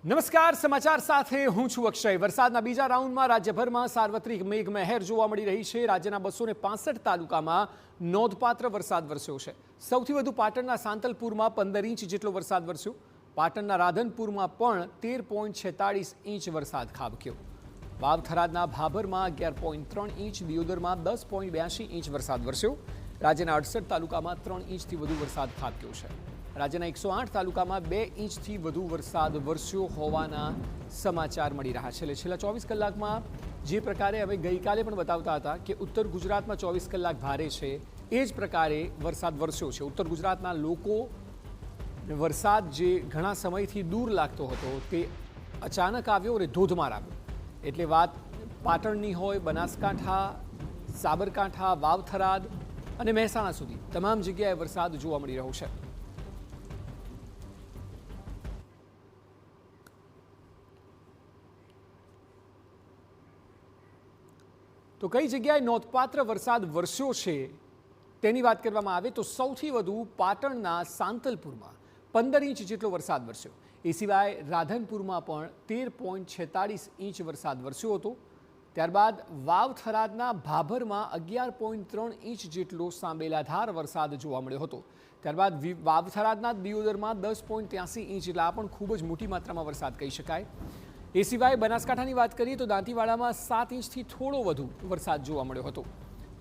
નમસ્કાર, સમાચાર સાથે હું છું અક્ષય। વરસાદના બીજા રાઉન્ડમાં રાજ્યભરમાં સાર્વત્રિક મેઘમહેર જોવા મળી રહી છે। રાજ્યના 265 તાલુકામાં નોંધપાત્ર વરસાદ વરસ્યો છે। સૌથી વધુ પાટણના સાંતલપુરમાં 15 ઇંચ જેટલો વરસાદ વરસ્યો। પાટણના રાધનપુરમાં પણ 13.46 ઇંચ વરસાદ ખાબક્યો। વાવ-થરાદના ભાભરમાં 11.3 ઇંચ, દિયોદરમાં 10.82 ઇંચ વરસાદ વરસ્યો। રાજ્યના 68 તાલુકામાં 3 ઇંચથી વધુ વરસાદ ખાબક્યો છે। રાજ્યના 108 તાલુકામાં 2 ઇંચથી વધુ વરસાદ વરસ્યો હોવાના સમાચાર મળી રહ્યા છે। છેલ્લા 24 કલાકમાં જે પ્રકારે અમે ગઈકાલે પણ બતાવતા હતા કે ઉત્તર ગુજરાતમાં 24 કલાક ભારે છે, એ જ પ્રકારે વરસાદ વરસ્યો છે। ઉત્તર ગુજરાતના લોકો વરસાદ જે ઘણા સમયથી દૂર લાગતો હતો તે અચાનક આવ્યો અને ધોધમાર આવ્યો। એટલે વાત પાટણની હોય, બનાસકાંઠા, સાબરકાંઠા, વાવ-થરાદ અને મહેસાણા સુધી તમામ જગ્યાએ વરસાદ જોવા મળી રહ્યો છે। તો કઈ જગ્યાએ નોંધપાત્ર વરસાદ વરસ્યો છે તેની વાત કરવામાં આવે તો સૌથી વધુ પાટણના સાંતલપુરમાં 15 ઇંચ જેટલો વરસાદ વરસ્યો। એ સિવાય રાધનપુરમાં પણ 13.46 ઇંચ વરસાદ વરસ્યો હતો। ત્યારબાદ વાવ-થરાદના ભાભરમાં 11.3 ઇંચ જેટલો સાંબેલાધાર વરસાદ જોવા મળ્યો હતો। ત્યારબાદ વાવ-થરાદના દિયોદરમાં 10.83 ઇંચ, એટલે આ પણ ખૂબ જ મોટી માત્રામાં વરસાદ કહી શકાય। એ સિવાય બનાસકાંઠાની વાત કરીએ તો દાંતીવાડામાં 7 ઇંચથી થોડો વધુ વરસાદ જોવા મળ્યો હતો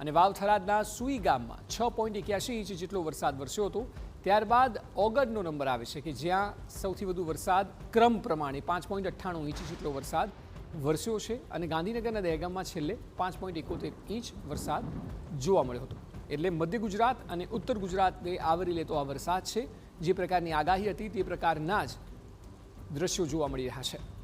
અને વાવ-થરાદના સુઈ ગામમાં 6.81 ઇંચ જેટલો વરસાદ વરસ્યો હતો। ત્યારબાદ ઓગડનો નંબર આવે છે કે જ્યાં સૌથી વધુ વરસાદ ક્રમ પ્રમાણે 5.98 ઇંચ જેટલો વરસાદ વરસ્યો છે અને ગાંધીનગરના દહેગામમાં છેલ્લે 5.71 ઇંચ વરસાદ જોવા મળ્યો હતો। એટલે મધ્ય ગુજરાત અને ઉત્તર ગુજરાતને આવરી લેતો આ વરસાદ છે। જે પ્રકારની આગાહી હતી તે પ્રકારના જ દ્રશ્યો જોવા મળી રહ્યા છે।